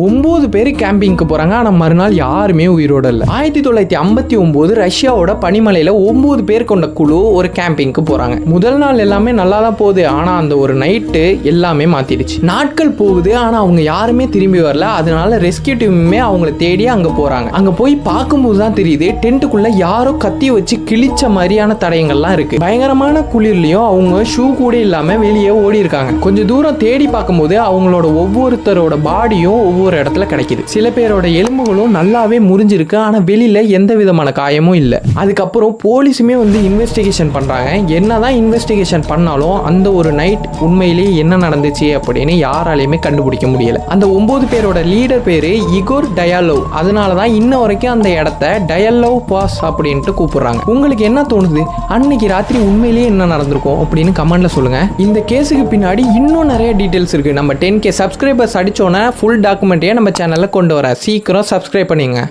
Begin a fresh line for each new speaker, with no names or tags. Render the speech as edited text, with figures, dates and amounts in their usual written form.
9 பேர் கேம்பிங்க்கு போறாங்க. ஆனா மறுநாள் யாருமே உயிரோட இல்ல. 1959 ரஷ்யாவோட பனிமலையில 9 பேர் கொண்ட குழு ஒரு கேம்பிங்க்கு போறாங்க. முதல் நாள் எல்லாமே நல்லா தான் போகுது. ஆனா அந்த ஒரு நைட்டு எல்லாமே மாத்திடுச்சு. நாட்கள் போகுது. ஆனா அவங்க யாருமே திரும்பி வரல. அதனால ரெஸ்கியூ டீமுமே அவங்கள தேடி அங்க போறாங்க. அங்க போய் பார்க்கும்போது தான் தெரியுது டென்ட்டுக்குள்ள யாரோ கத்தி வச்சு கிழிச்ச மாதிரியான தடயங்கள்லாம் இருக்கு. பயங்கரமான குளிர்லயும் அவங்க ஷூ கூட இல்லாம வெளியே ஓடி இருக்காங்க. கொஞ்சம் தூரம் தேடி பார்க்கும்போது அவங்களோட ஒவ்வொருத்தரோட பாடியும் ஒவ்வொரு இடத்துல கிடைக்குது. சில பேரோட எலும்புகளும் நல்லாவே முறிஞ்சிருக்கு. ஆனா வெளியில எந்த விதமான காயமும் இல்ல. அதுக்கப்புறம் போலீஸுமே வந்து இன்வெஸ்டிகேஷன் பண்றாங்க. என்னதான் இன்வெஸ்டிகேஷன் பண்ணாலும் அந்த ஒரு நைட் உண்மையிலேயே என்ன நடந்துச்சு அப்படின்னு யாராலையுமே கண்டுபிடிக்க முடியல. அந்த 9 பேரோட லீடர் பேரு இகோர் டயாலோவ். அதனாலதான் இன்ன வரைக்கும் அந்த இடத்த டயல்லோவ் பாஸ் அப்படின்ட்டு கூப்பிடுறாங்க. உங்களுக்கு என்ன தோணுது? அன்னைக்கு ராத்திரி உண்மையிலேயே என்ன நடந்திருக்கும் அப்படின்னு கமெண்ட்ல சொல்லுங்க. இந்த கேஸுக்கு பின்னாடி இன்னும் நிறைய டீடைல்ஸ் இருக்கு. நம்ம 10K சப்ஸ்கிரைபர்ஸ் அடிச்சோன்னா ஃபுல் டாக்குமெண்ட்டையே நம்ம சேனல்ல கொண்டு வர சீக்கிரம் சப்ஸ்கிரைப் பண்ணுங்க.